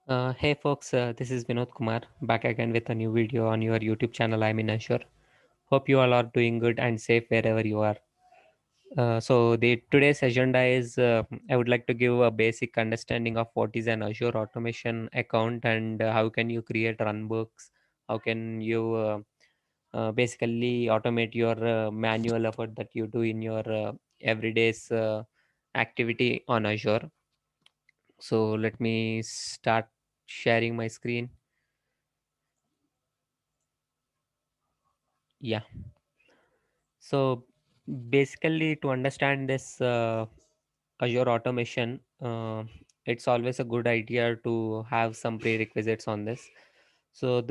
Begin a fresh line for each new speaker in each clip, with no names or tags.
Hey folks, this is Vinod Kumar back again with a new video on your YouTube channel. I'm in Azure. Hope you all are doing good and safe wherever you are. So the today's agenda is I would like to give a basic understanding of what is an Azure automation account and how can you create runbooks, how can you basically automate your manual effort that you do in your everyday's activity on Azure. So let me start sharing my screen. Yeah. So basically, to understand this Azure automation, it's always a good idea to have some prerequisites on this. So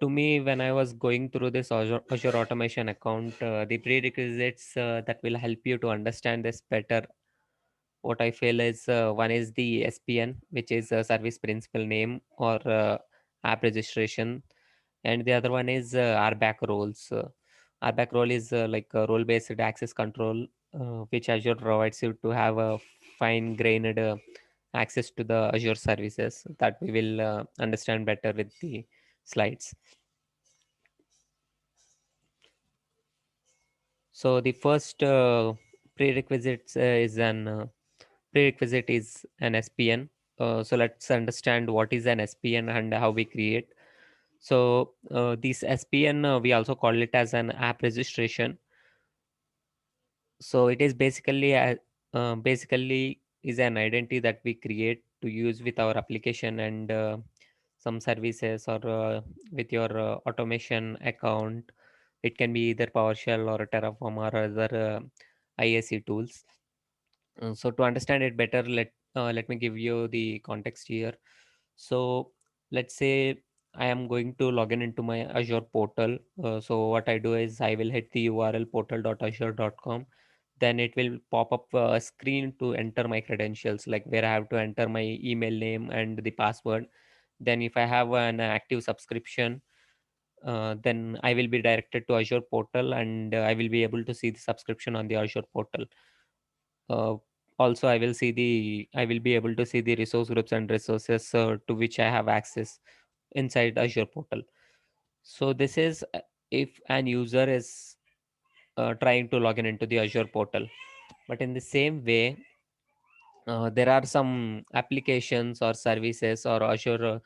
to me, when I was going through this Azure automation account, the prerequisites that will help you to understand this better, what I feel is one is the SPN, which is a service principal name or app registration, and the other one is RBAC roles. RBAC role is like a role-based access control, which Azure provides you to have a fine-grained access to the Azure services that we will understand better with the slides. So the first prerequisite is an SPN. So let's understand what is an SPN and how we create. So this SPN, we also call it as an app registration. So it is basically is an identity that we create to use with our application and some services or with your automation account. It can be either PowerShell or Terraform or other IAC tools. So to understand it better, let me give you the context here. So let's say I am going to log in into my Azure portal. So what I do is I will hit the URL portal.azure.com. Then it will pop up a screen to enter my credentials, like where I have to enter my email name and the password. Then if I have an active subscription, then I will be directed to Azure portal and I will be able to see the subscription on the Azure portal. uh, Also I will be able to see the resource groups and resources to which I have access inside Azure portal. So this is if an user is trying to log in into the Azure portal. But in the same way, there are some applications or services or Azure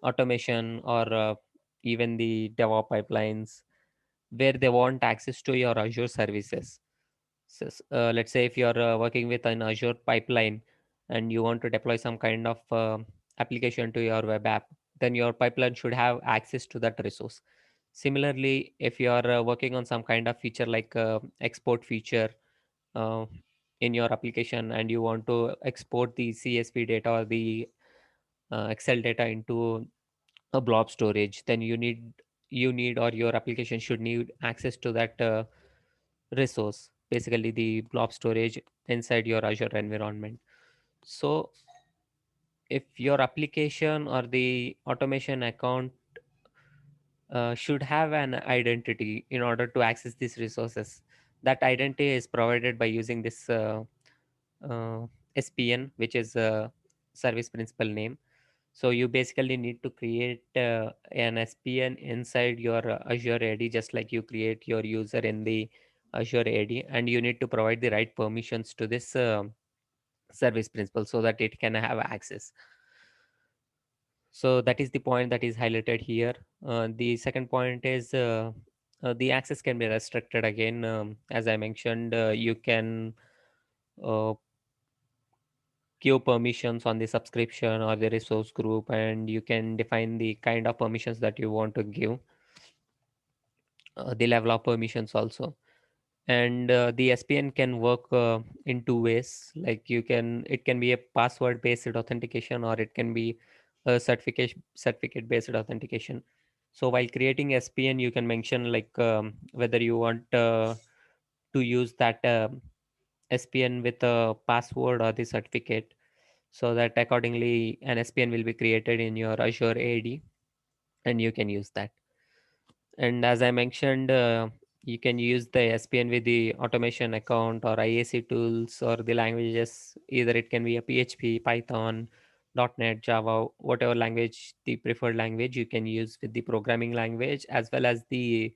automation or even the DevOps pipelines where they want access to your Azure services. So, let's say if you're working with an Azure pipeline and you want to deploy some kind of application to your web app, then your pipeline should have access to that resource. Similarly, if you are working on some kind of feature like export feature uh, in your application and you want to export the CSV data or the Excel data into a blob storage, then you need or your application should need access to that resource, basically the blob storage inside your Azure environment. So if your application or the automation account should have an identity in order to access these resources, that identity is provided by using this uh, SPN, which is a service principal name. So you basically need to create an SPN inside your Azure AD, just like you create your user in the Azure AD, and you need to provide the right permissions to this service principal so that it can have access. So that is the point that is highlighted here. The second point is the access can be restricted again. As I mentioned, you can uh, give permissions on the subscription or the resource group, and you can define the kind of permissions that you want to give, the level of permissions also. And the SPN can work in two ways, like it can be a password based authentication or it can be a certificate based authentication. So while creating SPN, you can mention like whether you want to use that SPN with a password or the certificate, so that accordingly an SPN will be created in your Azure AD and you can use that. And as I mentioned, you can use the SPN with the automation account or IAC tools or the languages. Either it can be a PHP, Python, .NET, Java, whatever language, the preferred language you can use with the programming language, as well as the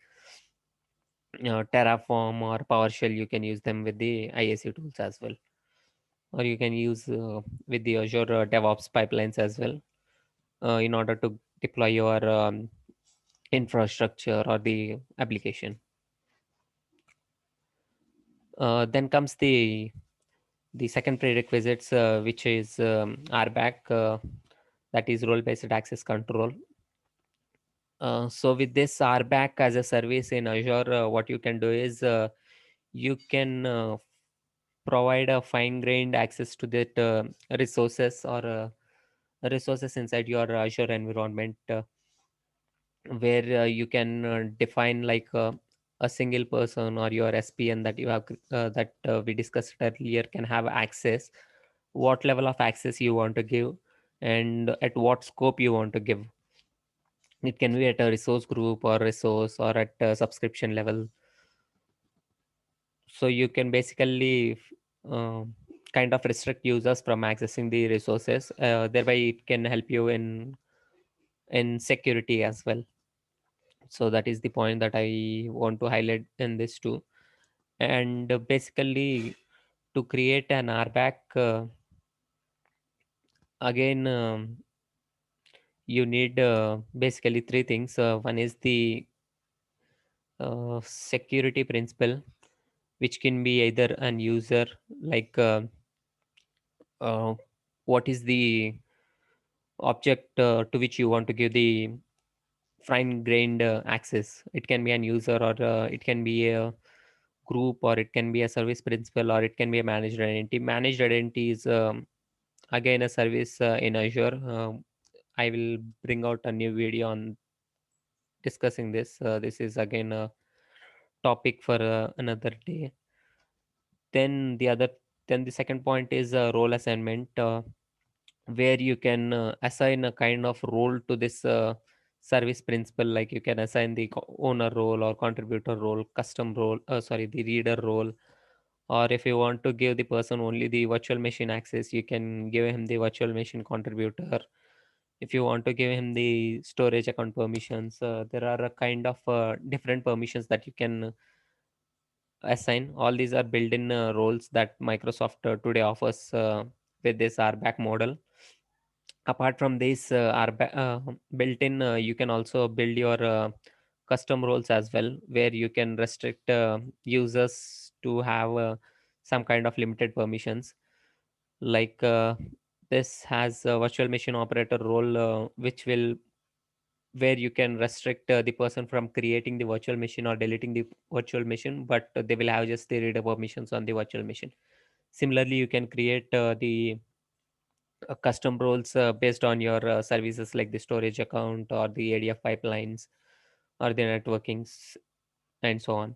Terraform or PowerShell. You can use them with the IAC tools as well, or you can use with the Azure DevOps pipelines as well, in order to deploy your infrastructure or the application. Then comes the second prerequisites, which is RBAC, that is role based access control. So with this RBAC as a service in Azure, what you can do is you can provide a fine grained access to that resources or resources inside your Azure environment, where you can define like a single person or your SPN that you have that we discussed earlier can have access, what level of access you want to give, and at what scope you want to give. It can be at a resource group or resource or at a subscription level. So you can basically kind of restrict users from accessing the resources, thereby it can help you in security as well. So that is the point that I want to highlight in this too. And basically, to create an RBAC, again, you need basically three things. One is the security principle, which can be either an user, like uh, what is the object to which you want to give the fine grained access. It can be an user, or it can be a group, or it can be a service principal, or it can be a managed identity. Managed identity is again a service in Azure. I will bring out a new video on discussing this. This is again a topic for another day. Then the other, then the second point is role assignment, where you can assign a kind of role to this service principal. Like you can assign the owner role or contributor role, custom role, sorry, the reader role. Or if you want to give the person only the virtual machine access, you can give him the virtual machine contributor. If you want to give him the storage account permissions, there are a kind of different permissions that you can assign. All these are built-in roles that Microsoft today offers with this RBAC model. Apart from this built-in, you can also build your custom roles as well, where you can restrict users to have some kind of limited permissions. Like this has a virtual machine operator role, which will, where you can restrict the person from creating the virtual machine or deleting the virtual machine, but they will have just the reader permissions on the virtual machine. Similarly, you can create the custom roles based on your services, like the storage account or the ADF pipelines or the networkings, and so on.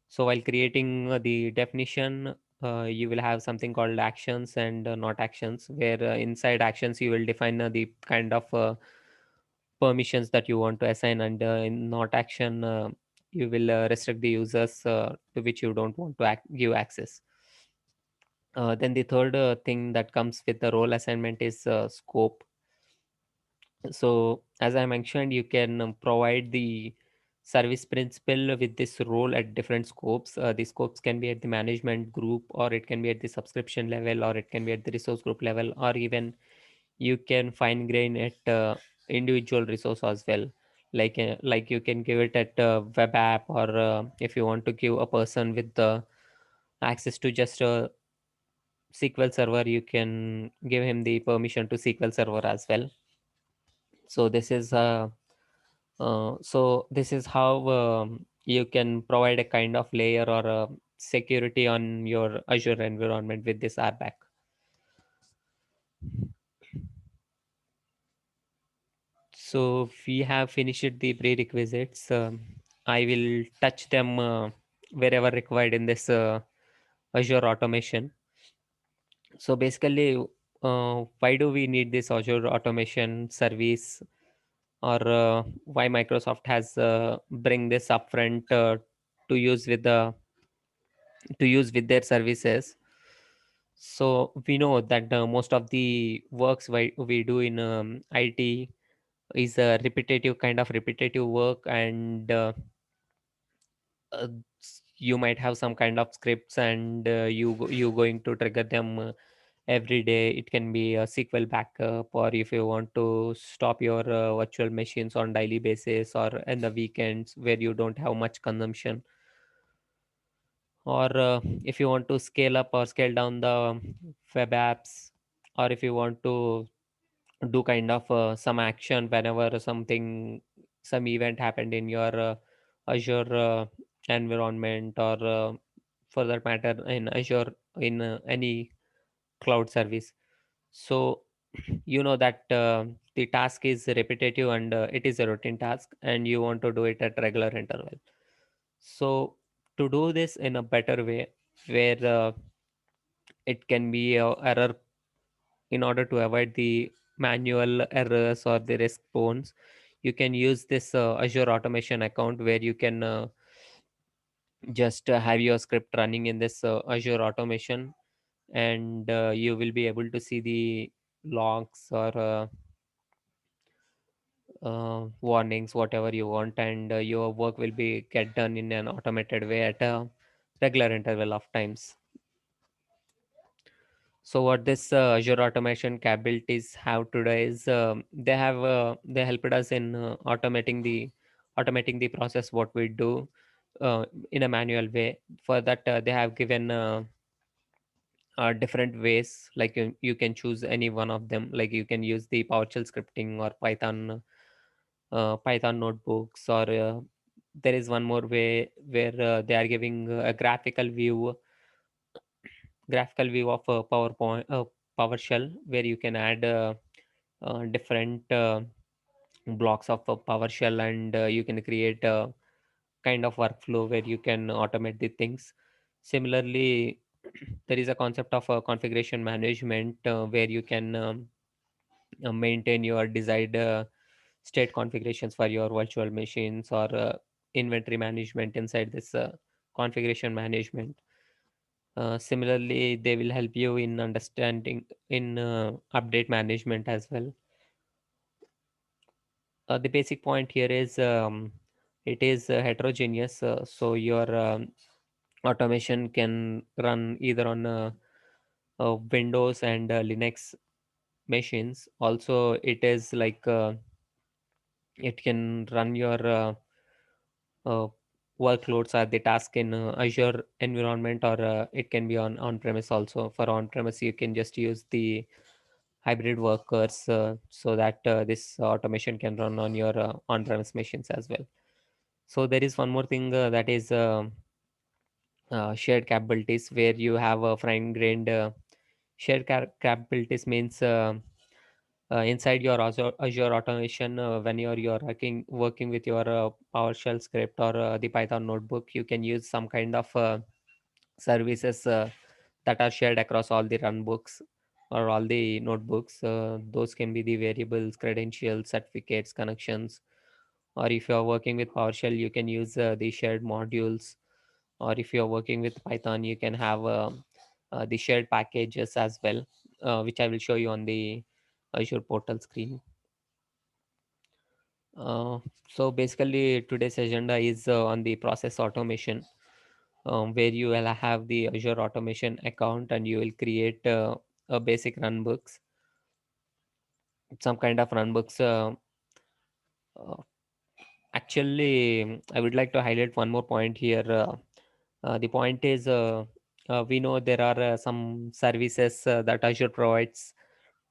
So while creating the definition, you will have something called actions and not actions, where inside actions you will define the kind of permissions that you want to assign, and in not action, you will restrict the users to which you don't want to give access. Then the third thing that comes with the role assignment is scope. So as I mentioned, you can provide the service principal with this role at different scopes. The scopes can be at the management group, or it can be at the subscription level, or it can be at the resource group level, or even you can fine grain at individual resource as well. Like you can give it at web app, or if you want to give a person with the access to just a SQL server, you can give him the permission to SQL server as well. So this is how you can provide a kind of layer or a security on your Azure environment with this RBAC. So we have finished the prerequisites. I will touch them wherever required in this Azure automation. So basically, why do we need this Azure automation service, or why Microsoft has bring this upfront to use with the to use with their services? So we know that most of the works we do in IT is a repetitive kind of repetitive work, and you might have some kind of scripts, and you going to trigger them every day. It can be a SQL backup, or if you want to stop your virtual machines on daily basis or in the weekends where you don't have much consumption, or if you want to scale up or scale down the web apps, or if you want to do kind of some action whenever some event happened in your Azure environment, or for that matter in Azure, in any cloud service. So you know that the task is repetitive, and it is a routine task, and you want to do it at regular interval. So to do this in a better way, where it can be a error, in order to avoid the manual errors or the risk bones, you can use this Azure automation account, where you can just have your script running in this Azure automation, and you will be able to see the logs or warnings, whatever you want, and your work will be get done in an automated way at a regular interval of times. So what this Azure automation capabilities have today is, they helped us in automating the process what we do in a manual way. For that, they have given different ways. Like you can choose any one of them. Like you can use the PowerShell scripting or Python notebooks, or there is one more way where they are giving a graphical view of a PowerShell, where you can add different blocks of a PowerShell, and you can create a kind of workflow where you can automate the things. Similarly, there is a concept of configuration management, where you can maintain your desired state configurations for your virtual machines, or inventory management inside this configuration management. Similarly, they will help you in understanding in update management as well. The basic point here is, it is heterogeneous, so your automation can run either on Windows and Linux machines. Also, it is like it can run your uh, workloads or the task in Azure environment, or it can be on premise also. For on premise, you can just use the hybrid workers, so that this automation can run on your on premise machines as well. So there is one more thing, that is shared capabilities, where you have a fine grained shared capabilities. Means inside your Azure automation, when you're working with your PowerShell script or the Python notebook, you can use some kind of services that are shared across all the runbooks or all the notebooks. Those can be the variables, credentials, certificates, connections. Or if you're working with PowerShell, you can use the shared modules. Or if you're working with Python, you can have the shared packages as well, which I will show you on the Azure portal screen. Uh, so basically, today's agenda is on the process automation, where you will have the Azure automation account, and you will create a basic runbooks, some kind of runbooks. Uh, Actually, I would like to highlight one more point here. The point is, we know there are some services that Azure provides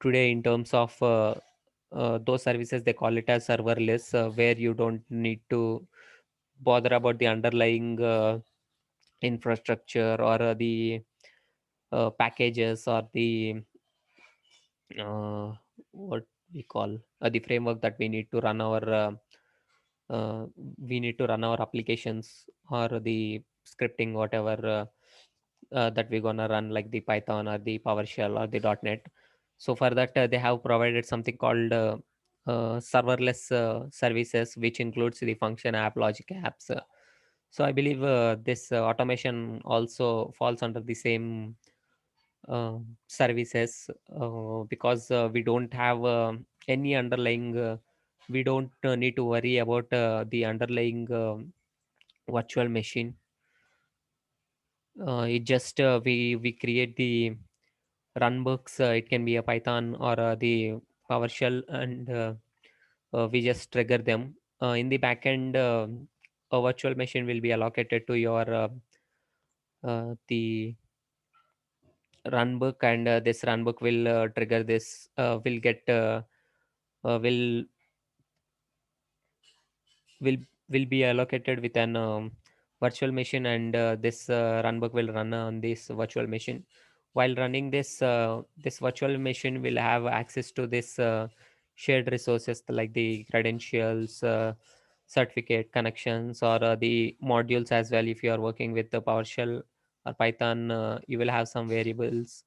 today, in terms of those services. They call it as serverless, where you don't need to bother about the underlying infrastructure, or the packages, or the uh, what we call the framework that uh, we need to run our applications, or the scripting, whatever that we're gonna run, like the Python or the PowerShell or the .NET. So for that, they have provided something called serverless services, which includes the function app, logic apps. So I believe this automation also falls under the same services, because we don't have any underlying, we don't need to worry about the underlying virtual machine. It just we create the runbooks. It can be a Python or the PowerShell, and we just trigger them. In the backend, a virtual machine will be allocated to your the runbook, and this runbook will trigger this, will get will will will be allocated with an virtual machine, and this runbook will run on this virtual machine. While running this, this virtual machine will have access to this shared resources like the credentials, certificate connections, or the modules as well. If you are working with the PowerShell or Python, you will have some variables,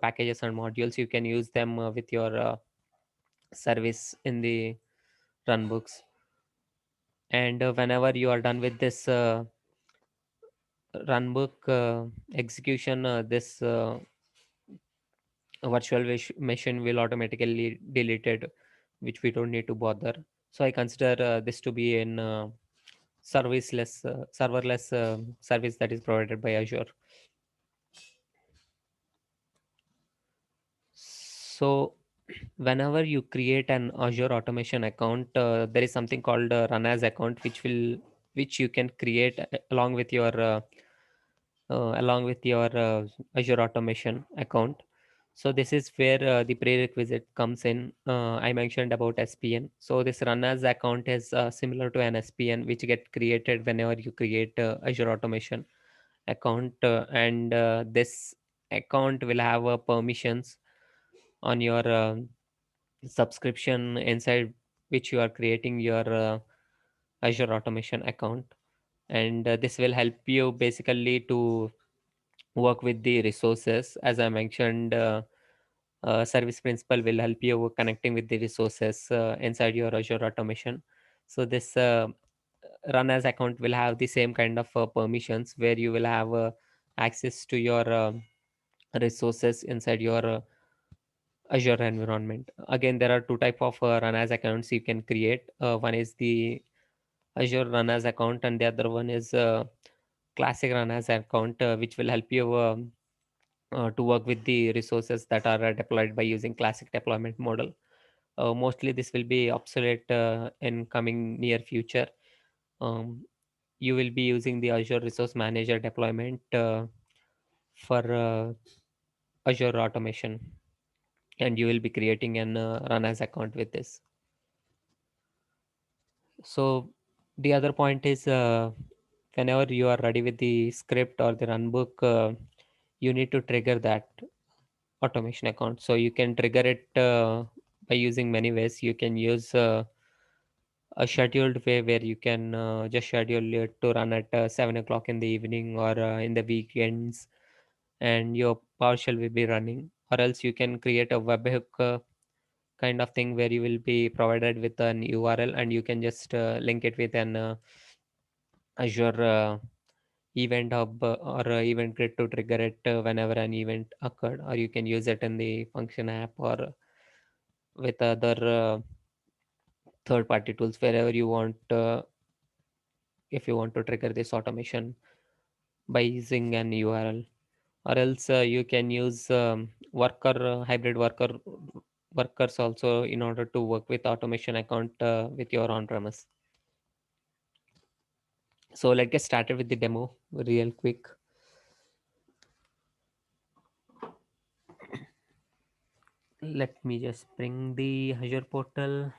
packages and modules. You can use them with your service in the runbooks. And whenever you are done with this runbook execution, this virtual machine will automatically deleted, which we don't need to bother. So I consider this to be an serviceless serverless service that is provided by Azure. So whenever you create an Azure automation account, there is something called run as account, which you can create along with your Azure automation account. So this is where the prerequisite comes in. I mentioned about SPN. So this run as account is similar to an SPN, which get created whenever you create Azure automation account, and this account will have permissions on your subscription inside which you are creating your Azure automation account. And this will help you basically to work with the resources. As I mentioned, service principal will help you connecting with the resources inside your Azure automation. So this run as account will have the same kind of permissions, where you will have access to your resources inside your Azure environment. Again, there are two type of run as accounts you can create. One is the Azure run as account, and the other one is classic run as account, which will help you to work with the resources that are deployed by using classic deployment model. Mostly this will be obsolete in coming near future. Um, you will be using the Azure Resource Manager deployment for Azure automation, and you will be creating an run as account with this. So the other point is, whenever you are ready with the script or the runbook, you need to trigger that automation account. So you can trigger it by using many ways. You can use a scheduled way, where you can just schedule it to run at 7 o'clock in the evening, or in the weekends, and your PowerShell will be running. Or else you can create a webhook kind of thing, where you will be provided with an URL, and you can just link it with an Azure event hub or event grid to trigger it whenever an event occurred. Or you can use it in the function app, or with other third party tools, wherever you want, if you want to trigger this automation by using an URL. Or else you can use worker hybrid workers also, in order to work with automation account with your on premise. So let's get started with the demo real quick. Let me just bring the Azure portal.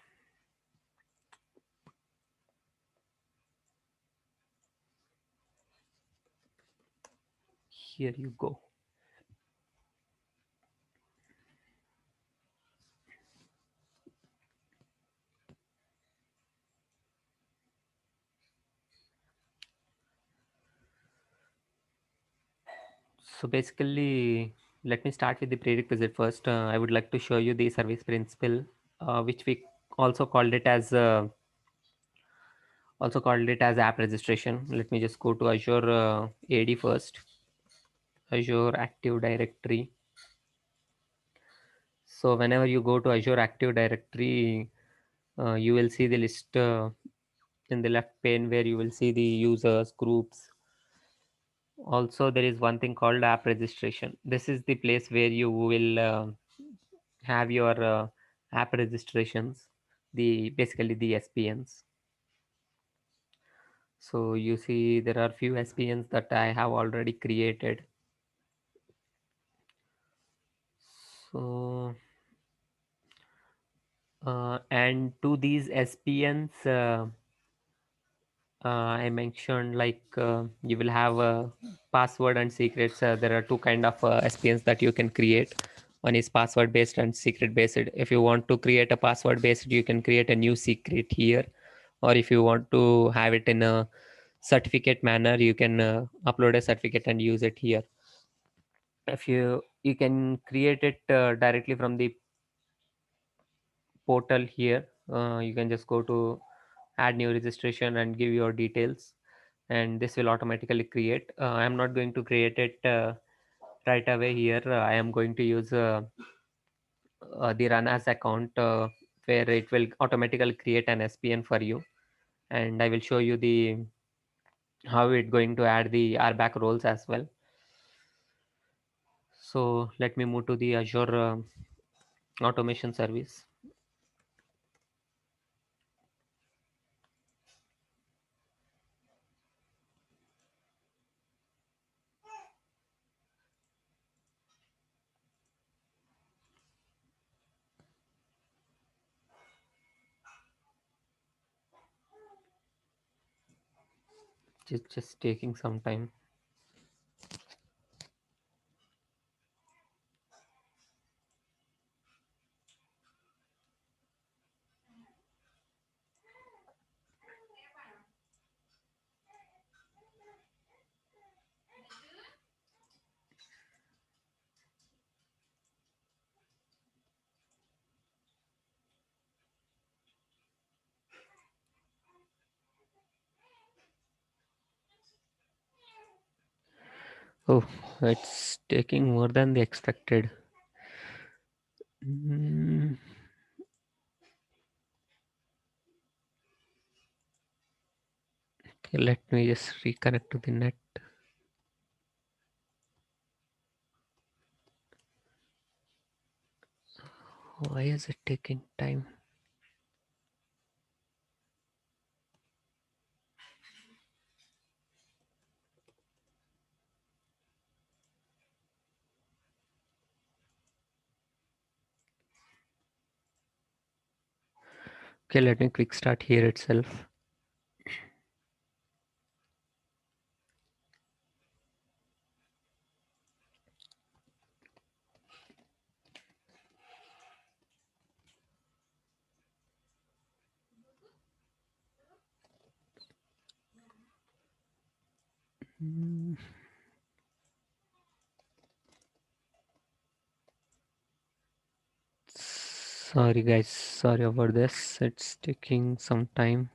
Here you go. So basically, let me start with the prerequisite first. I would like to show you the service principle, which we also called it as app registration. Let me just go to Azure AD first, Azure Active Directory. So whenever you go to Azure Active Directory, you will see the list in the left pane where you will see the users, groups. Also, there is one thing called app registration. This is the place where you will have your app registrations, the basically the SPNs. So you see there are few SPNs that I have already created. So and to these SPNs, I mentioned like you will have a password and secrets. There are two kind of SPNs that you can create. One is password based and secret based. If you want to create a password based, you can create a new secret here, or if you want to have it in a certificate manner, you can upload a certificate and use it here. If you can create it directly from the portal here. You can just go to add new registration and give your details, and this will automatically create. I am not going to create it right away here. I am going to use the run as account, where it will automatically create an SPN for you, and I will show you the how it going to add the RBAC roles as well. So let me move to the Azure automation service. Just taking some time. Oh, it's taking more than the expected. Mm, okay, let me just reconnect to the net. Why is it taking time? Okay, let me quick start here itself. Mm, Sorry guys, sorry about this. It's taking some time.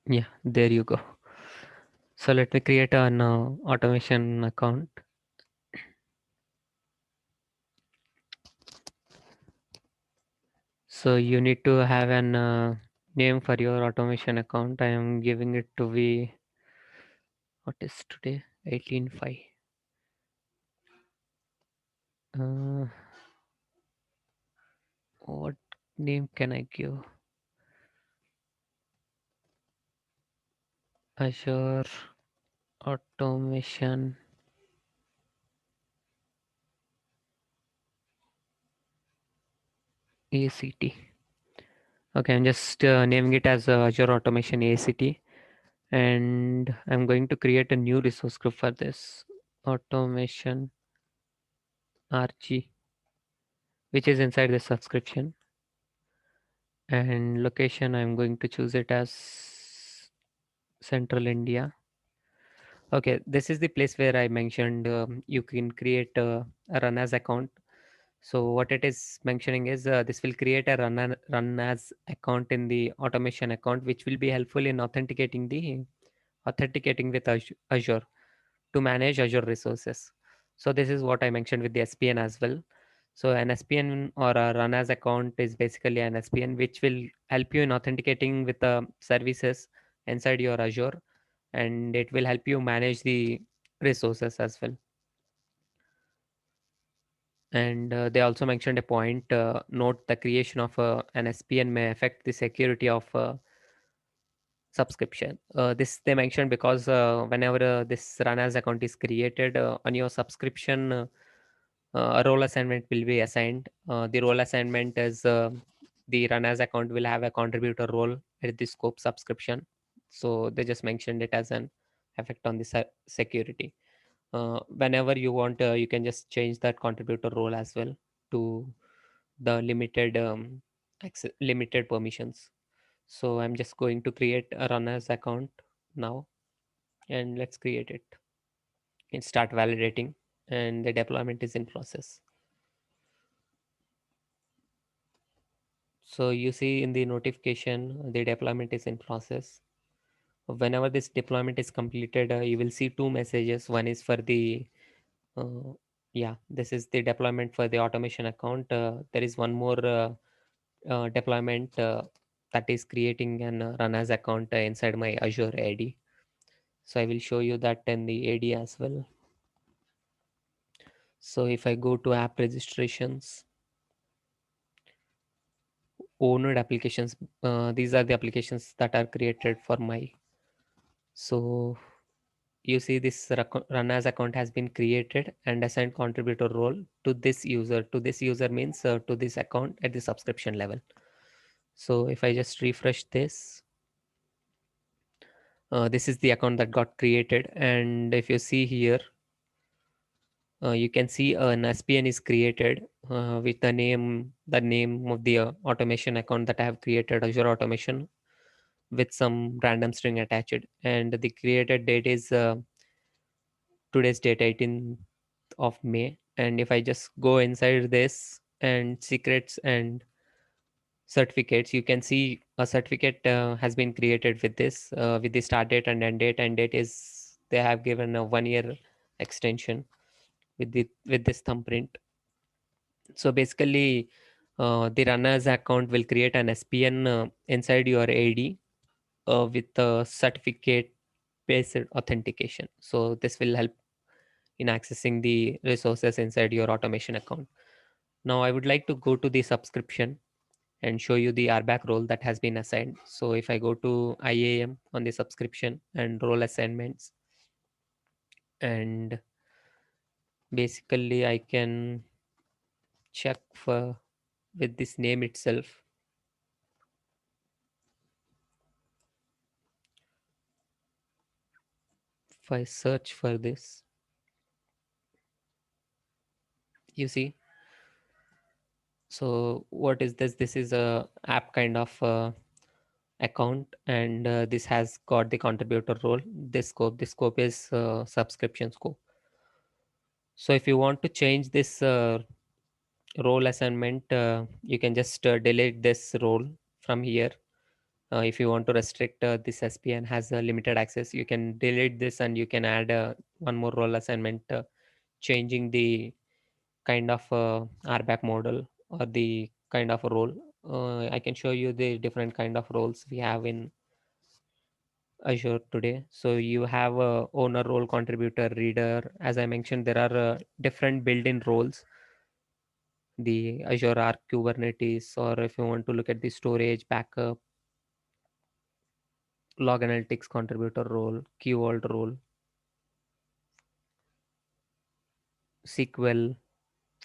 Yeah, there you go. So let me create an automation account. So you need to have an name for your automation account. I am giving it to be, what is today? 18/5. Uh, what name can I give? Azure Automation ACT. Okay, I'm just naming it as Azure Automation ACT, and I'm going to create a new resource group for this automation RG, which is inside the subscription. And location, I'm going to choose it as Central India. Okay, this is the place where I mentioned you can create a run as account. So what it is mentioning is this will create a run as account in the automation account, which will be helpful in authenticating with Azure to manage Azure resources. So this is what I mentioned with the SPN as well. So an SPN or a run as account is basically an SPN which will help you in authenticating with the services inside your Azure, and it will help you manage the resources as well. And they also mentioned a point, note the creation of an SPN may affect the security of subscription. This they mentioned because whenever this run as account is created on your subscription, a role assignment will be assigned. The role assignment is the run as account will have a contributor role at the scope subscription. So they just mentioned it as an effect on the security. Whenever you want, you can just change that contributor role as well to the limited permissions. So I'm just going to create a runners account now, and let's create it and start validating, and the deployment is in process. So you see in the notification the deployment is in process. Whenever this deployment is completed, you will see two messages. One is for the uh, yeah, this is the deployment for the automation account. There is one more deployment that is creating an run as account inside my Azure AD. So I will show you that in the AD as well. So if I go to app registrations, owned applications, these are the applications that are created for my. So you see this run as account has been created and assigned contributor role to this user. To this user means to this account at the subscription level. So if I just refresh this, this is the account that got created. And if you see here, you can see an SPN is created with the name of the automation account that I have created, Azure Automation, with some random string attached. And the created date is today's date, 18th of May. And if I just go inside this and secrets and certificates, you can see a certificate has been created with the start date and end date. And date is they have given a 1 year extension with this thumbprint. So basically, the runner's account will create an SPN inside your AD with a certificate based authentication. So this will help in accessing the resources inside your automation account. Now I would like to go to the subscription and show you the RBAC role that has been assigned. So if I go to IAM on the subscription and role assignments, and basically I can check for with this name itself. If I search for this, you see. So what is this? This is a app kind of account, and this has got the contributor role. This scope is subscription scope. So if you want to change this role assignment, you can just delete this role from here. If you want to restrict this SPN has a limited access, you can delete this and you can add one more role assignment, changing the kind of RBAC model or the kind of role. I can show you the different kind of roles we have in Azure today. So you have a owner role, contributor, reader. As I mentioned, there are different built-in roles. The Azure Arc Kubernetes, or if you want to look at the storage, backup, log analytics contributor role, key vault role, SQL,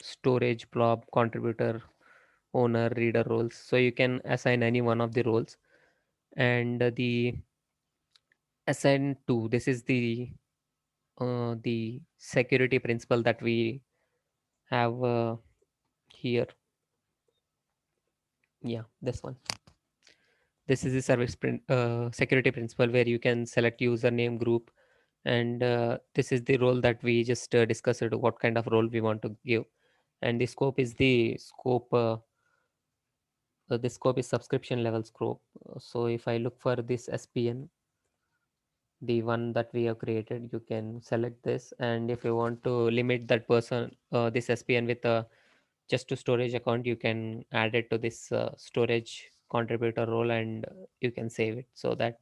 storage blob contributor, owner, reader roles. So you can assign any one of the roles, and the assign to, this is the security principle that we have here. Yeah, this one. This is the security principle where you can select username group, and this is the role that we just discussed, what kind of role we want to give. And the scope is subscription level scope. So if I look for this SPN, the one that we have created, you can select this, and if you want to limit that person, this SPN with just to storage account, you can add it to this storage contributor role, and you can save it so that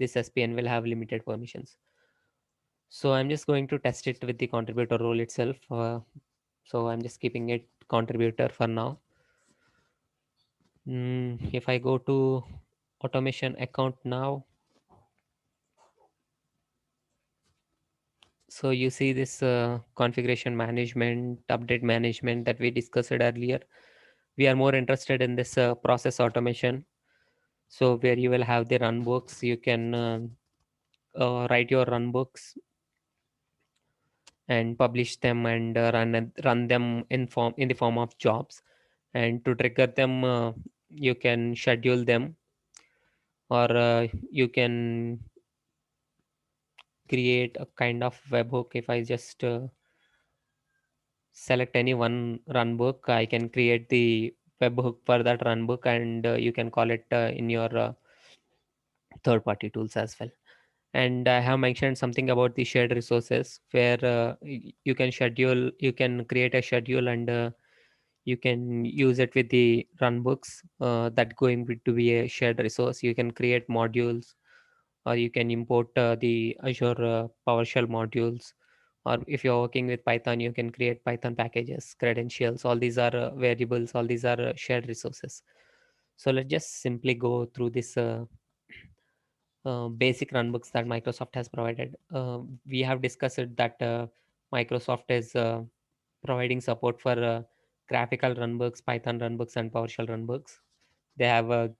this SPN will have limited permissions. So I'm just going to test it with the contributor role itself. So I'm just keeping it contributor for now. If I go to automation account now, so you see this configuration management, update management that we discussed earlier. We are more interested in this process automation. So where you will have the run books, you can write your run books and publish them, and run them in the form of jobs. And to trigger them, you can schedule them, or you can create a kind of webhook. If I just select any one run book, I can create the webhook for that run book, and you can call it in your third party tools as well. And I have mentioned something about the shared resources, where you can create a schedule, and you can use it with the run books that to be a shared resource. You can create modules, or you can import the Azure PowerShell modules, or if you're working with Python, you can create Python packages, credentials. All these are variables, all these are shared resources. So let's just simply go through this basic runbooks that Microsoft has provided. We have discussed it that Microsoft is providing support for graphical runbooks, Python runbooks, and PowerShell runbooks. They have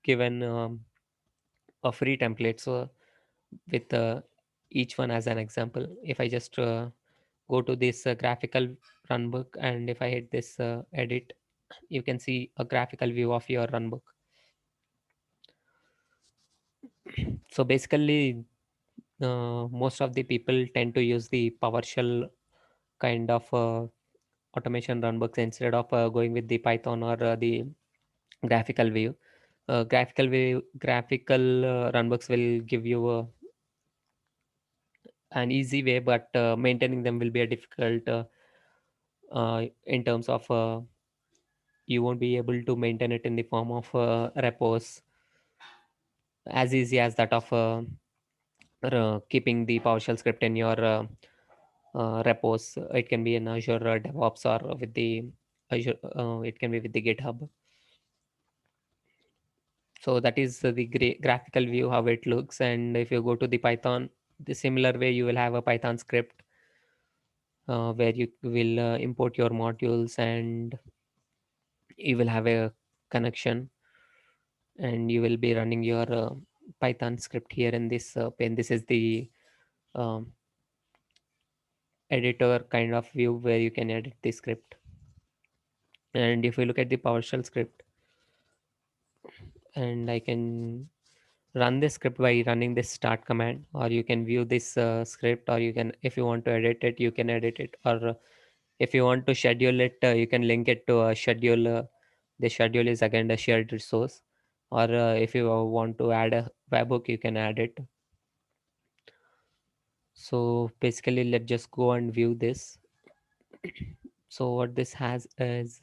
given a free template. So with each one as an example, if I just go to this graphical runbook, and if I hit this edit, you can see a graphical view of your runbook. So basically, most of the people tend to use the PowerShell kind of automation runbooks instead of going with the Python or the graphical view. Graphical runbooks will give you an easy way, but maintaining them will be a difficult in terms of you won't be able to maintain it in the form of repos as easy as that of keeping the PowerShell script in your repos. It can be in Azure DevOps, or with the Azure. It can be with the GitHub. So that is the graphical view how it looks. And if you go to the Python, the similar way, you will have a Python script where you will import your modules, and you will have a connection, and you will be running your Python script here in this pane. This is the um, editor kind of view where you can edit the script. And if we look at the PowerShell script, and I can run this script by running this start command, or you can view this script, or you can, if you want to edit it, you can edit it, or if you want to schedule it, you can link it to a schedule. The schedule is again a shared resource, or if you want to add a webhook, you can add it. So basically, let's just go and view this. So what this has is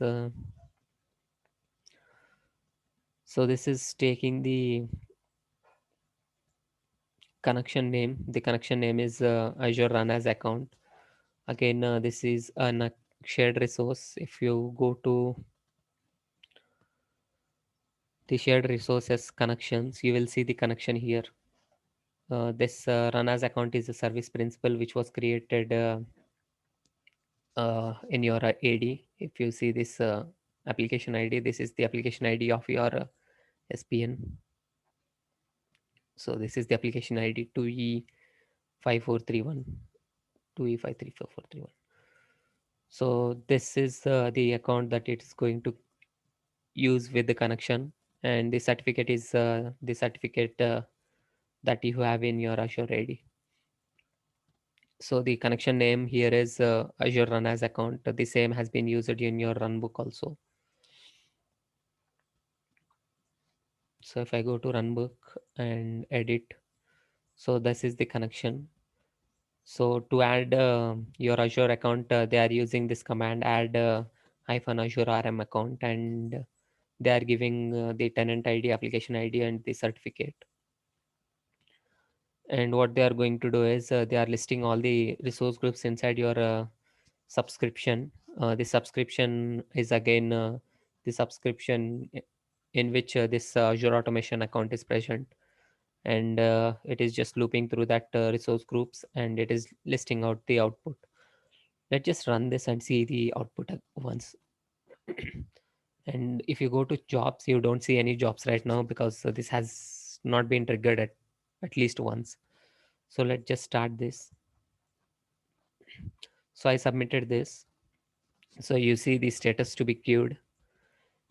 so this is taking the connection name. The connection name is Azure Run as account. Again, this is a shared resource. If you go to the shared resources connections, you will see the connection here. This run as account is a service principal which was created in your AD. If you see this application ID, this is the application ID of your SPN. So this is the application ID 2E5431, 2E534431. So this is the account that it is going to use with the connection, and the certificate is the certificate that you have in your Azure AD. So the connection name here is Azure Run as account. The same has been used in your runbook also. So if I go to runbook and edit, so this is the connection. So to add your Azure account, they are using this command add hyphen Azure RM account, and they are giving the tenant ID, application ID, and the certificate. And what they are going to do is they are listing all the resource groups inside your subscription. The subscription is again the subscription in which this Azure automation account is present, and it is just looping through that resource groups, and it is listing out the output. Let's just run this and see the output once. And if you go to jobs, you don't see any jobs right now because this has not been triggered at least once. So let's just start this. So I submitted this. So you see the status to be queued,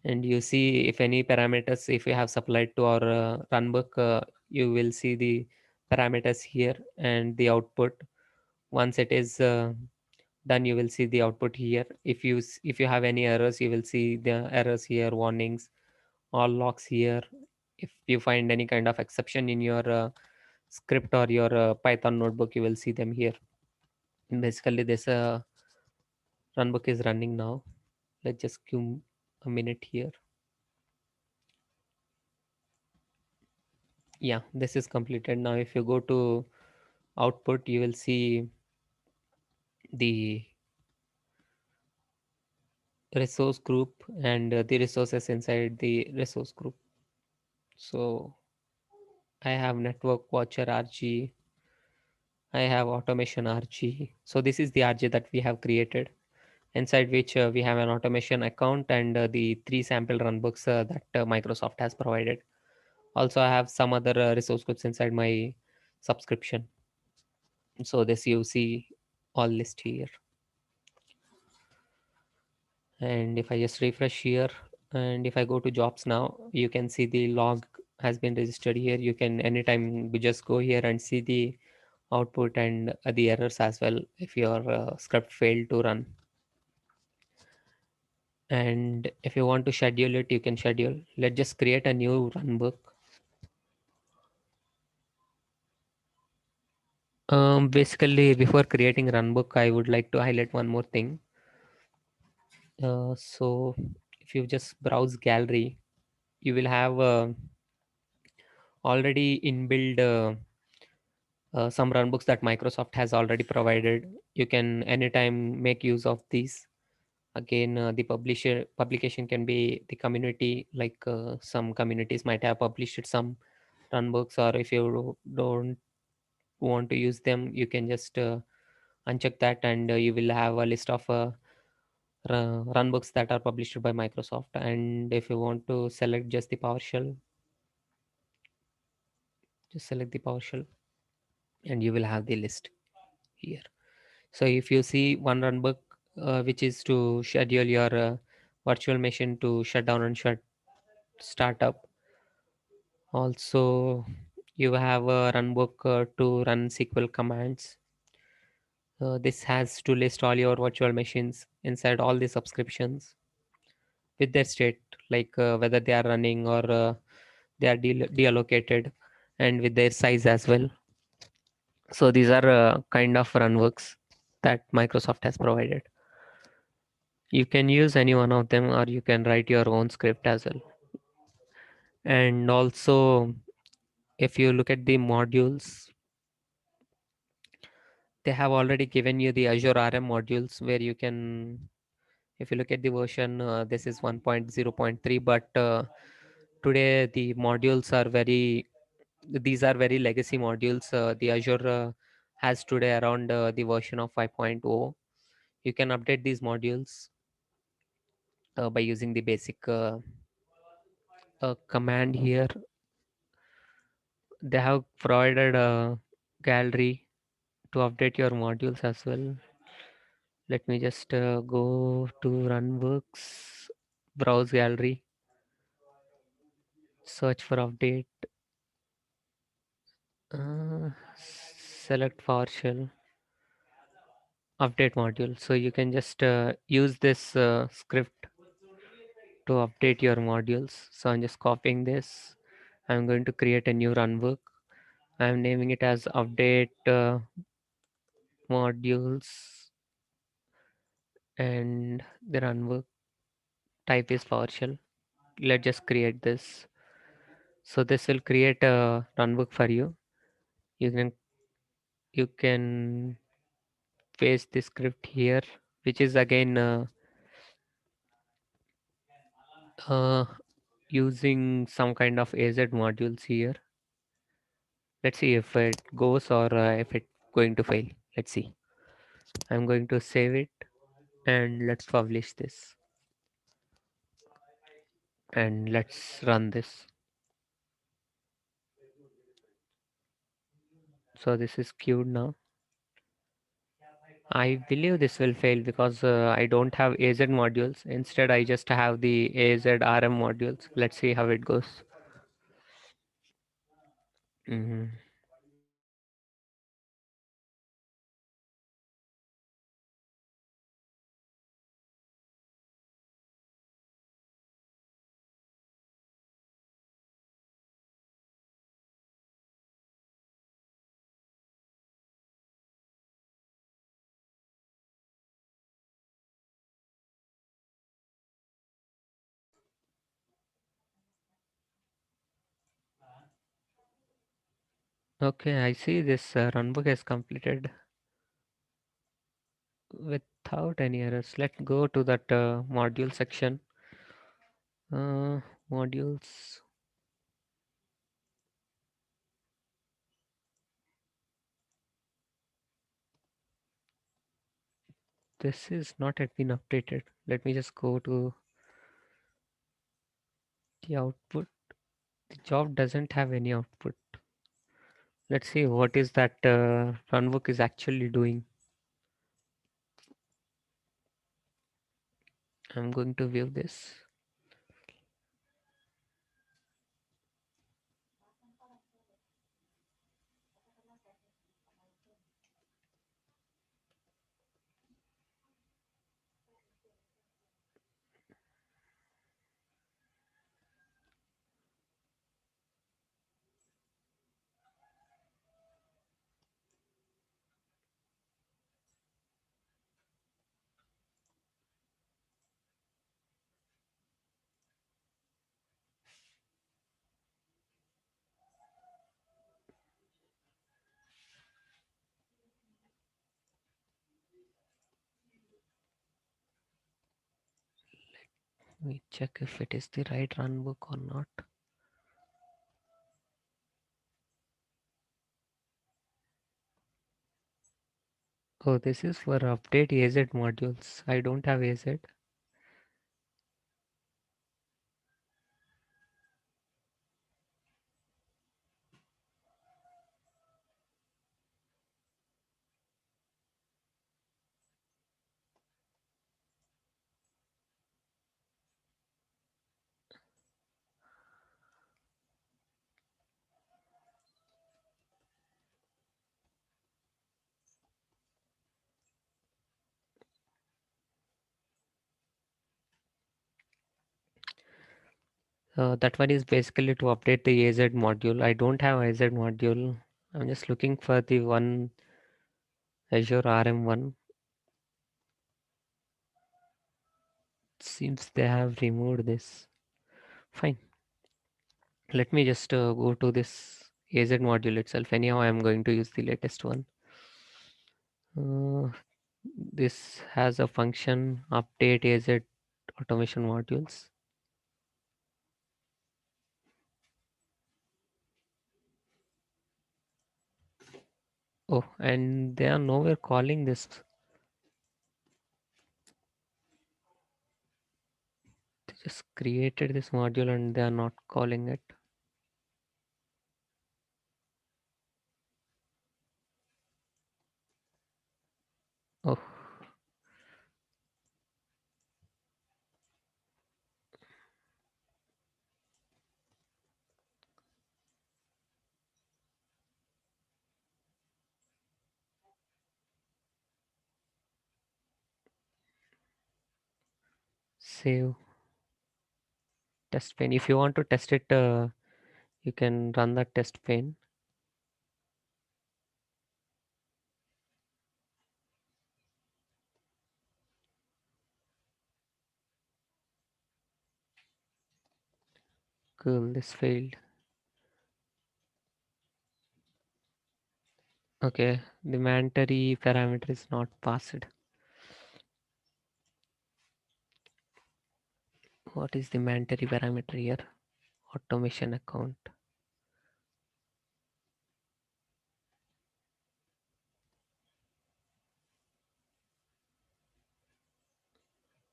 and you see if any parameters, if you have supplied to our runbook, you will see the parameters here and the output. Once it is done, you will see the output here. If you have any errors, you will see the errors here, warnings, all logs here. If you find any kind of exception in your script or your Python notebook, you will see them here. Basically this runbook is running now. Let's just give a minute here. Yeah, this is completed. Now if you go to output, you will see the resource group and the resources inside the resource group. So I have network watcher RG, I have automation RG. So this is the RG that we have created, inside which we have an automation account and the 3 sample runbooks that Microsoft has provided. Also I have some other resource groups inside my subscription. So this you see all list here. And if I just refresh here, and if I go to jobs now, you can see the log has been registered here. You can anytime you just go here and see the output and the errors as well if your script failed to run. And if you want to schedule it, you can schedule. Let's just create a new runbook. Basically before creating runbook, I would like to highlight one more thing. So if you just browse gallery, you will have already inbuilt some runbooks that Microsoft has already provided. You can anytime make use of these. Again, the publication can be the community, like some communities might have published some runbooks, or if you don't want to use them, you can just uncheck that, and you will have a list of runbooks that are published by Microsoft. And if you want to select just the PowerShell, just select the PowerShell, and you will have the list here. So if you see one runbook which is to schedule your virtual machine to shut down and start up. Also you have a runbook to run SQL commands. This has to list all your virtual machines inside all the subscriptions with their state, like whether they are running or they are deallocated, and with their size as well. So these are kind of runbooks that Microsoft has provided. You can use any one of them, or you can write your own script as well. And also if you look at the modules, they have already given you the Azure RM modules where you can, if you look at the version, this is 1.0.3, but today the modules are very These are very legacy modules. The Azure has today around the version of 5.0. You can update these modules by using the basic command here. They have provided a gallery to update your modules as well. Let me just go to Runworks, browse gallery, search for update, select PowerShell, update module. So you can just use this script to update your modules. So I'm just copying this. I'm going to create a new runbook. I'm naming it as update modules, and the runbook type is PowerShell. Let's just create this. So this will create a runbook for you. You can you can paste the script here, which is again uh, using some kind of AZ modules here. Let's see if it goes or if it going to fail. Let's see. I'm going to save it and let's publish this and let's run this. So this is queued now. I believe this will fail because I don't have AZ modules. Instead, I just have the AZ RM modules. Let's see how it goes. Mhm. Okay, I see this runbook is completed without any errors. Let's go to that module section. Uh, Modules. This is not yet been updated. Let me just go to the output. The job doesn't have any output. Let's see what is that runbook is actually doing. I'm going to view this. Let me check if it is the right runbook or not. Oh, this is for update AZ modules. I don't have AZ. That one is basically to update the AZ module. I don't have AZ module. I'm just looking for the one Azure RM1. Seems they have removed this. Fine. Let me just go to this AZ module itself. Anyhow, I'm going to use the latest one. Uh, this has a function update AZ automation modules. Oh, and they are nowhere calling this. They just created this module and they are not calling it. Oh, save test pane. If you want to test it, you can run the test pane. Cool, this failed. Okay, the mandatory parameter is not passed. What is the mandatory parameter here? Automation account.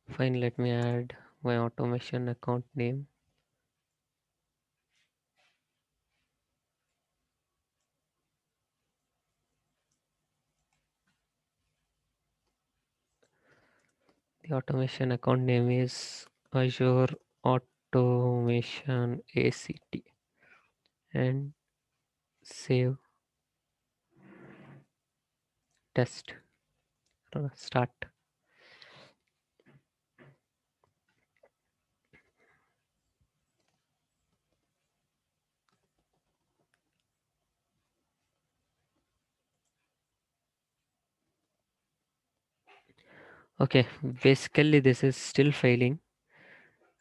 Fine, let me add my automation account name. The automation account name is Azure Automation ACT and save test start. Okay, basically this is still failing.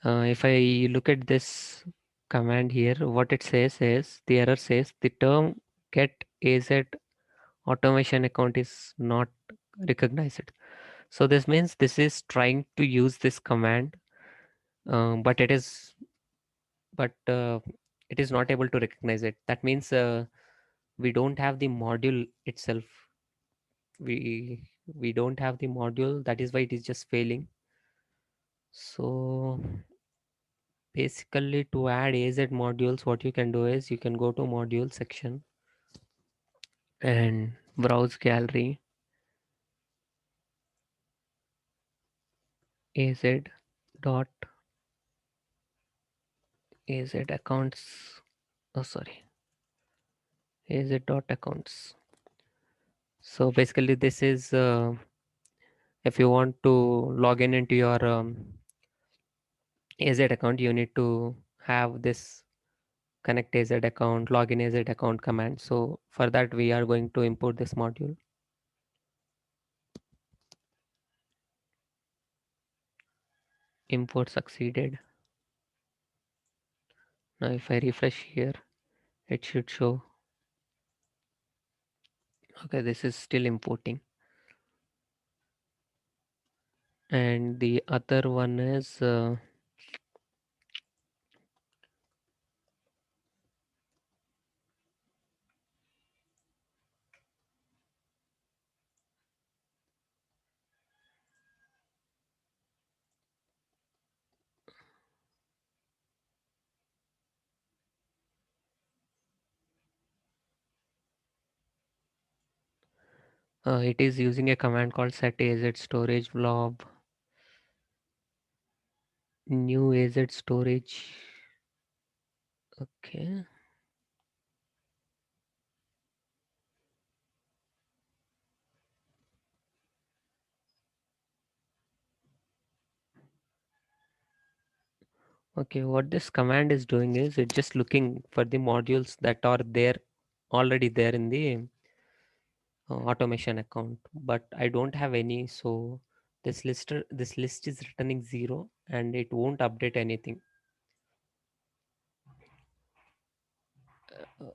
If I look at this command here, what it says is the error says the term get AZ automation account is not recognized. So this means this is trying to use this command, but it is not able to recognize it. That means we don't have the module itself. We don't have the module. That is why it is just failing. So basically, to add AZ modules, what you can do is you can go to module section and browse gallery AZ dot AZ accounts. Oh, sorry, AZ dot accounts. So basically, this is if you want to log in into your AZ account, you need to have this connect AZ account, login AZ account command. So for that, we are going to import this module. Import succeeded. Now if I refresh here, it should show. Okay, this is still importing. And the other one is it is using a command called set AZ storage blob new AZ storage. Okay. Okay, what this command is doing is it's just looking for the modules that are there already there in the automation account, but I don't have any. So this list is returning 0 and it won't update anything.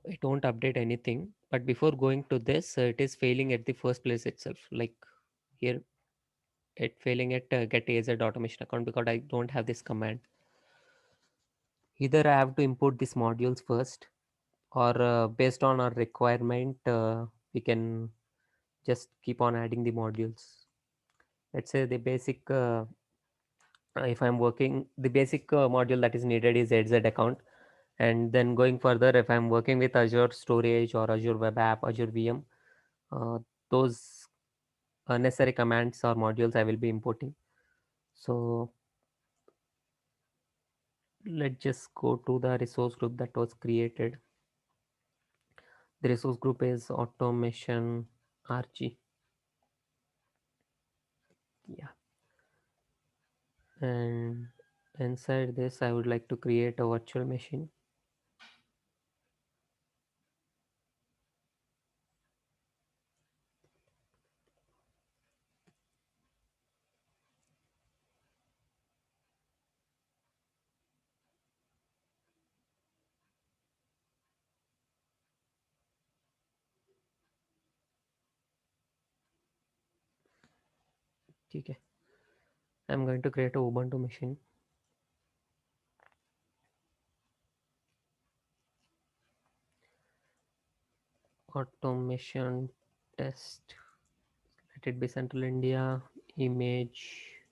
It won't update anything. But before going to this, it is failing at the first place itself. Like here, it failing at get AZ automation account because I don't have this command. Either I have to import these modules first, or based on our requirement. we can just keep on adding the modules. Let's say the basic if I'm working, the basic module that is needed is AZ account. And then going further, if I'm working with Azure Storage or Azure Web App, Azure VM, uh, those necessary commands or modules I will be importing. So let's just go to the resource group that was created. The resource group is automation RG. Yeah. And inside this, I would like to create a virtual machine. Okay. I'm going to create a Ubuntu machine. Automation test. Let it be Central India. Image.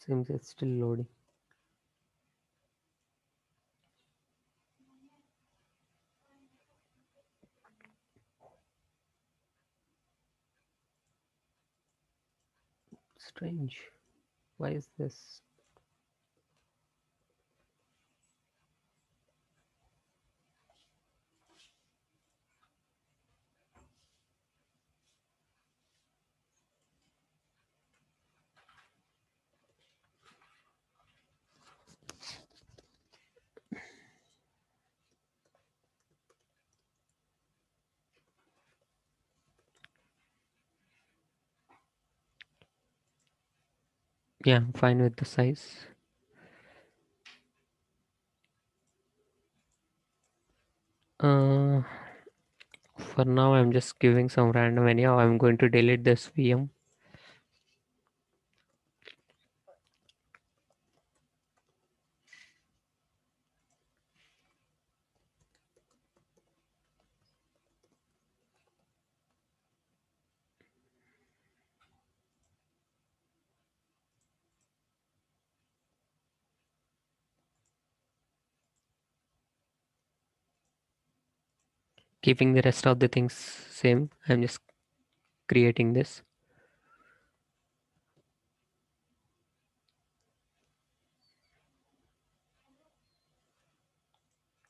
Seems it's still loading. Strange. Why is this? Yeah, I'm fine with the size. Uh, for now, I'm just giving some random. Anyhow, I'm going to delete this VM. Keeping the rest of the things same. I'm just creating this.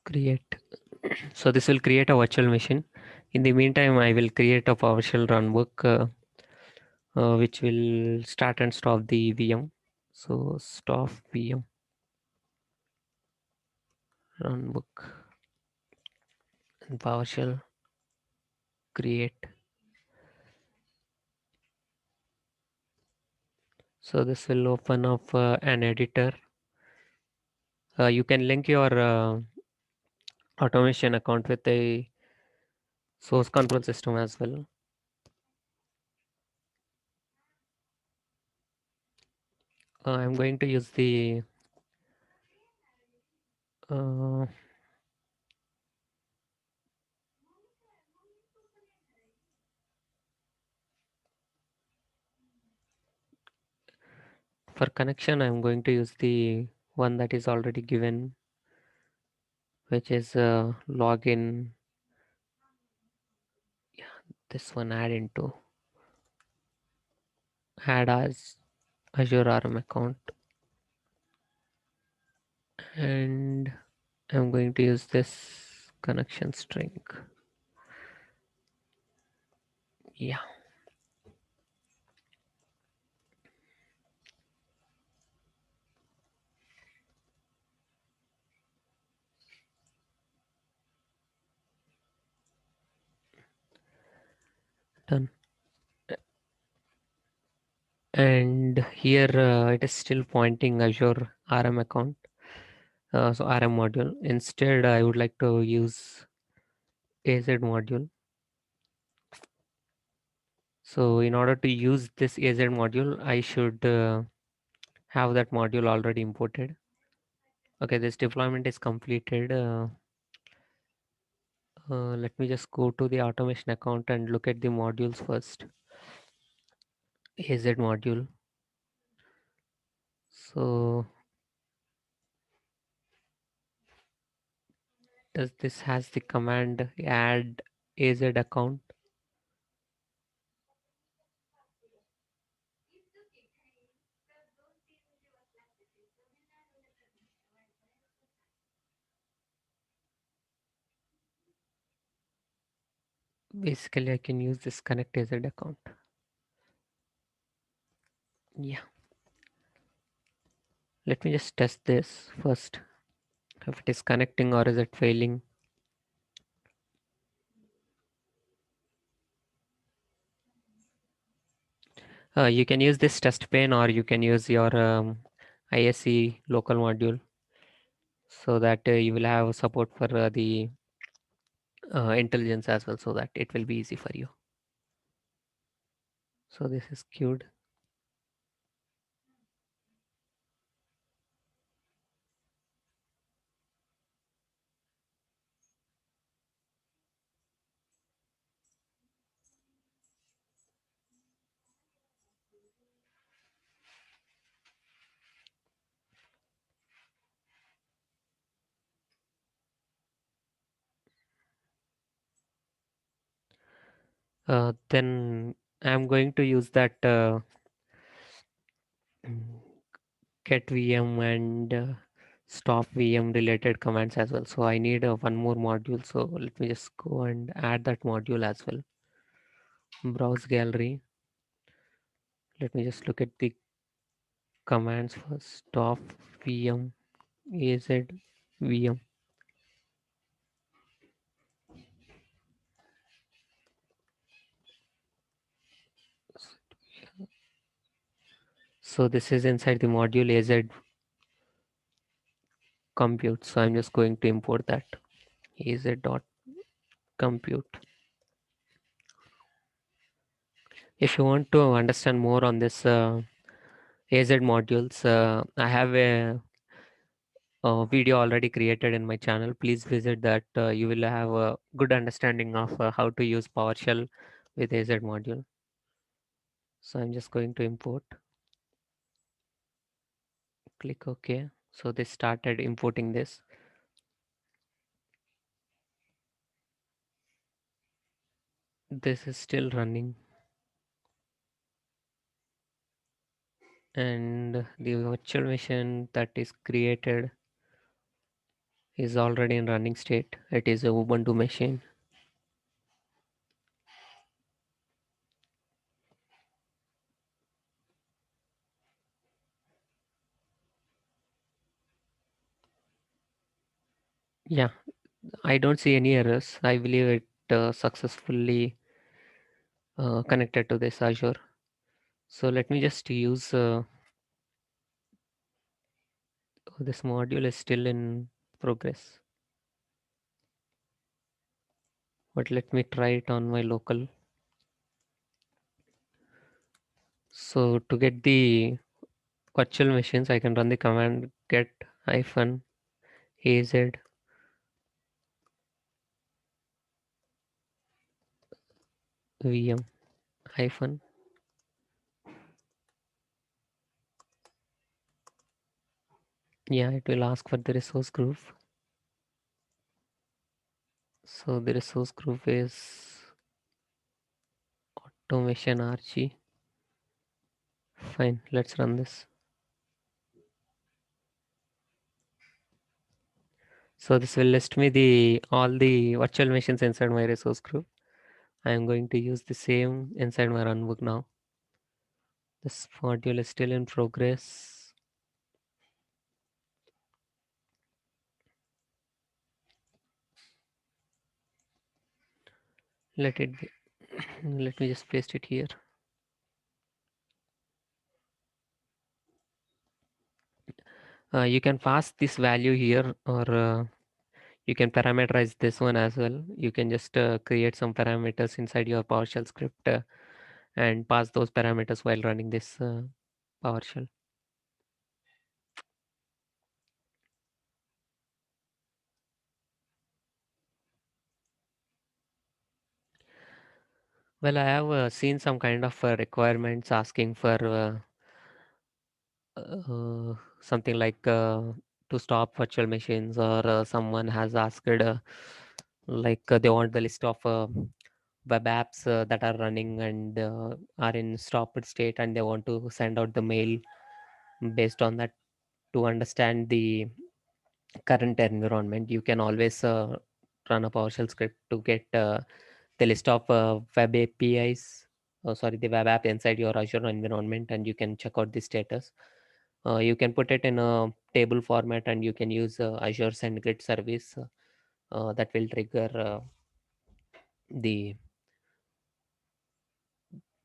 Create. So this will create a virtual machine. In the meantime, I will create a PowerShell runbook which will start and stop the VM. So stop VM runbook and PowerShell create. So this will open up an editor. You can link your automation account with a source control system as well. I'm going to use the uh, for connection. I'm going to use the one that is already given, which is login. Yeah, this one add into add as Azure RM account, and I'm going to use this connection string. Yeah, done. And here it is still pointing Azure RM account. So RM module. Instead, I would like to use AZ module. So in order to use this AZ module, I should have that module already imported. Okay, this deployment is completed. Let me just go to the automation account and look at the modules first. AZ module. So does this has the command add AZ account? Basically, I can use this connect AZ account. Yeah. Let me just test this first. If it is connecting or is it failing? You can use this test pane or you can use your ISE local module so that you will have support for the intelligence as well so that it will be easy for you. So this is queued. Then I'm going to use that get VM and stop VM related commands as well. So I need one more module. So let me just go and add that module as well. Browse gallery. Let me just look at the commands first. Stop VM AZ VM. So this is inside the module AZ compute. So I'm just going to import that AZ dot compute. If you want to understand more on this AZ modules, I have a video already created in my channel. Please visit that. You will have a good understanding of how to use PowerShell with AZ module. So I'm just going to import. Click OK. So they started importing this. This is still running. And the virtual machine that is created is already in running state. It is a Ubuntu machine. Yeah, I don't see any errors. I believe it successfully connected to this Azure. So let me just use this module is still in progress. But let me try it on my local. So to get the virtual machines, I can run the command get hyphen az vm hyphen. Yeah, it will ask for the resource group. So the resource group is automation RG. Fine, let's run this. So this will list me the all the virtual machines inside my resource group. I am going to use the same inside my runbook now. This module is still in progress. Let it be. Let me just paste it here. You can pass this value here or You can parameterize this one as well. You can just create some parameters inside your PowerShell script and pass those parameters while running this PowerShell. Well, I have seen some kind of requirements asking for something like to stop virtual machines, or someone has asked they want the list of web apps that are running and are in stopped state, and they want to send out the mail based on that to understand the current environment. You can always run a PowerShell script to get the list of web APIs, sorry, the web app inside your Azure environment, and you can check out the status. You can put it in a table format, and you can use Azure SendGrid service that will trigger the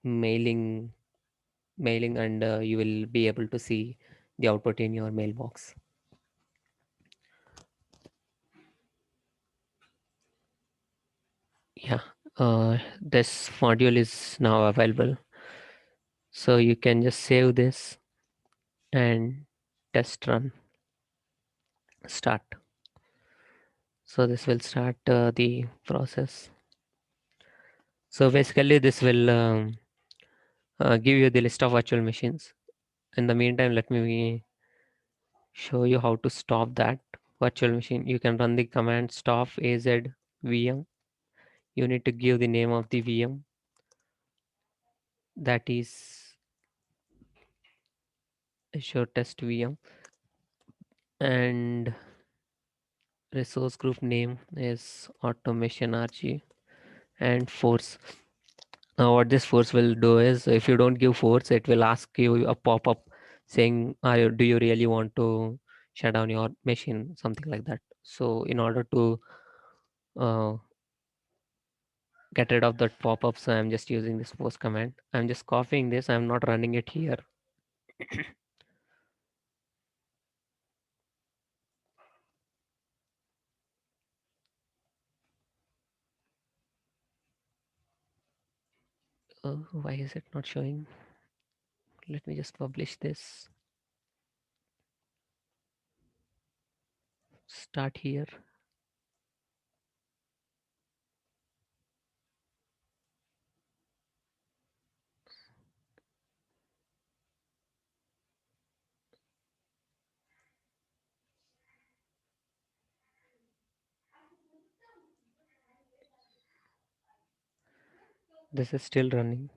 mailing and you will be able to see the output in your mailbox. Yeah, this module is now available, so you can just save this and test run start. So this will start the process. So basically this will give you the list of virtual machines. In the meantime, let me show you how to stop that virtual machine. You can run the command stop az VM. You need to give the name of the VM, that is Azure Test VM, and resource group name is automation RG, and force. Now what this force will do is, if you don't give force, it will ask you a pop-up saying, do you really want to shut down your machine, something like that. So in order to uh, get rid of that pop-up, so I'm just using this force command. I'm just copying this, I'm not running it here. Why is it not showing? Let me just publish this. Start here. This is still running.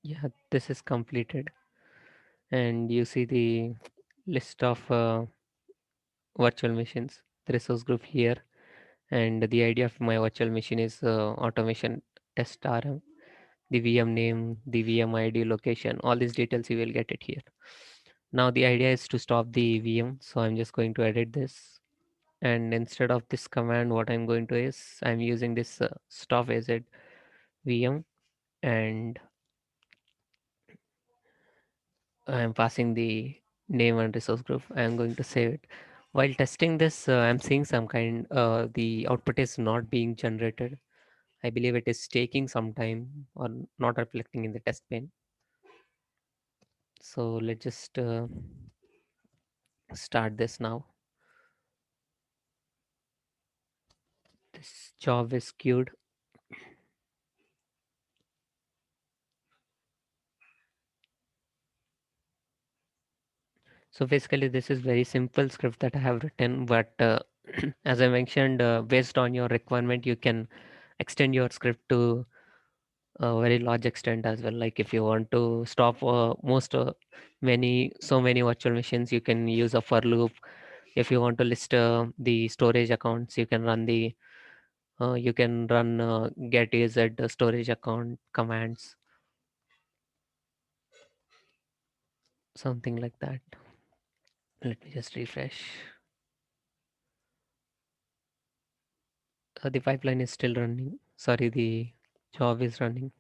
Yeah, this is completed, and you see the list of virtual machines, the resource group here, and the idea of my virtual machine is automation test RM, the VM name, the VM ID, location, all these details you will get it here. Now the idea is to stop the VM, so I'm just going to edit this, and instead of this command, what I'm going to is I'm using this stop az VM, and I'm passing the name and resource group. I'm going to save it. While testing this, I'm seeing some kind, the output is not being generated. I believe it is taking some time or not reflecting in the test pane. So let's just start this now. This job is queued. So basically, this is very simple script that I have written, but as I mentioned, based on your requirement, you can extend your script to a very large extent as well. Like if you want to stop most so many virtual machines, you can use a for loop. If you want to list the storage accounts, you can run get az storage account commands, something like that. Let me just refresh. The pipeline is still running. Sorry, the job is running.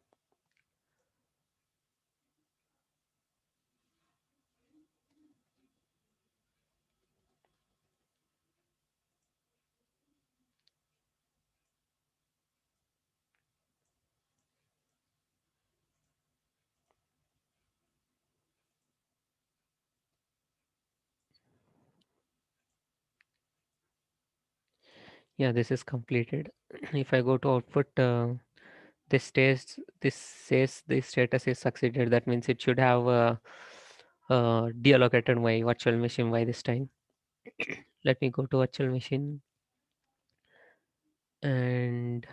Yeah, this is completed. If I go to output, this says the status is succeeded. That means it should have deallocated my virtual machine by this time. Let me go to virtual machine, and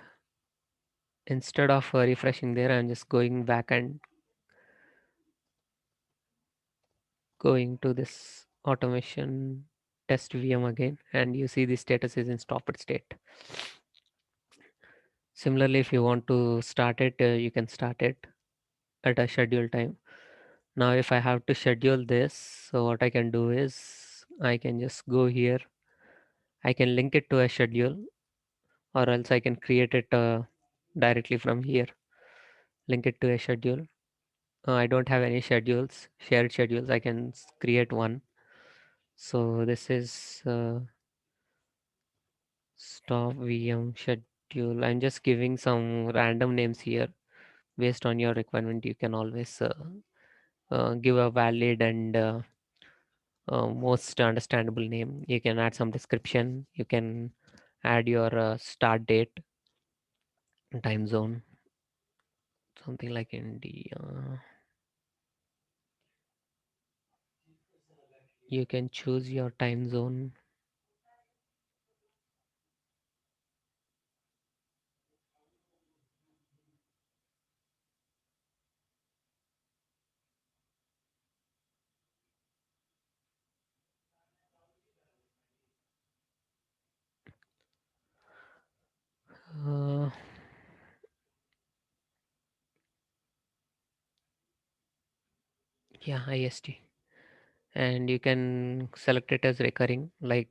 instead of refreshing there, I'm just going back and going to this automation test VM again, and you see the status is in stopped state. Similarly, if you want to start it, you can start it at a scheduled time. Now, if I have to schedule this, so what I can do is I can just go here. I can link it to a schedule, or else I can create it directly from here. Link it to a schedule. I don't have any schedules, shared schedules. I can create one. So this is stop VM schedule. I'm just giving some random names here based on your requirement. You can always give a valid and most understandable name. You can add some description. You can add your start date, time zone, something like India. You can choose your time zone. Uh, yeah, IST. And you can select it as recurring, like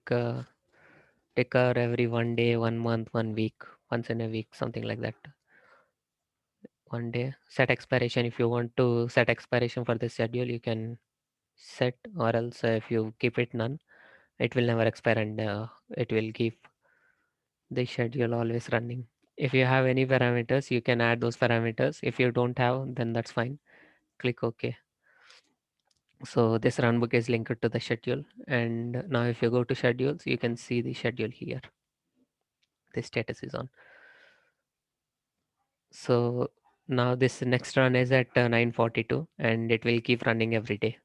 ticker every 1 day, 1 month, 1 week, once in a week, something like that. 1 day. Set expiration. If you want to set expiration for the schedule, you can set, or else if you keep it none, it will never expire, and it will keep the schedule always running. If you have any parameters, you can add those parameters. If you don't have, then that's fine. Click OK. So this runbook is linked to the schedule, and now if you go to schedules, you can see the schedule here. The status is on. So now this next run is at 9:42, and it will keep running every day.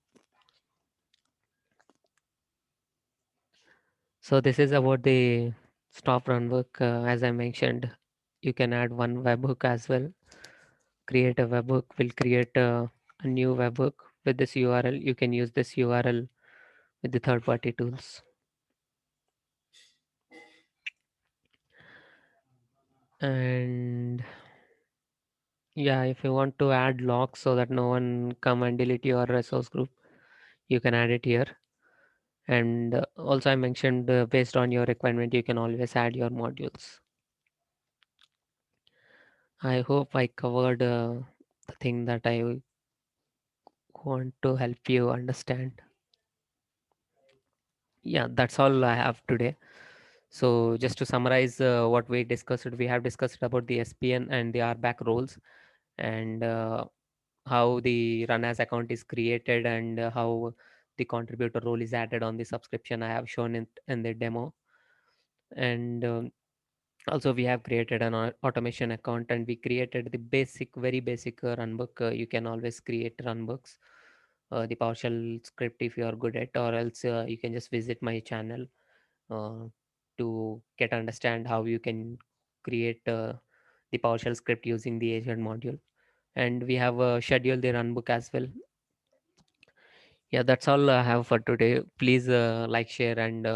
So this is about the stop runbook. As I mentioned, you can add one webhook as well. Create a webhook. Will create a new webhook with this URL. You can use this URL with the third-party tools. And yeah, if you want to add locks so that no one come and delete your resource group, you can add it here. And also I mentioned based on your requirement, you can always add your modules. I hope I covered the thing that I want to help you understand. Yeah, that's all I have today. So just to summarize what we discussed, we have discussed about the SPN and the RBAC roles, and how the run as account is created, and how the contributor role is added on the subscription. I have shown it in the demo. And also we have created an automation account, and we created the basic, very basic runbook. You can always create runbooks, the PowerShell script if you are good at, or else you can just visit my channel uh, to get understand how you can create the PowerShell script using the agent module. And we have scheduled the runbook as well. Yeah, that's all I have for today. Please like, share, and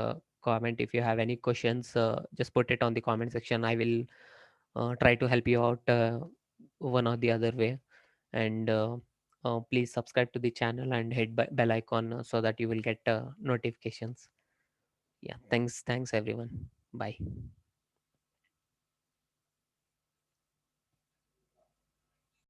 comment. If you have any questions, just put it on the comment section. I will try to help you out one or the other way. And please subscribe to the channel and hit bell icon so that you will get notifications. Yeah, thanks everyone. Bye.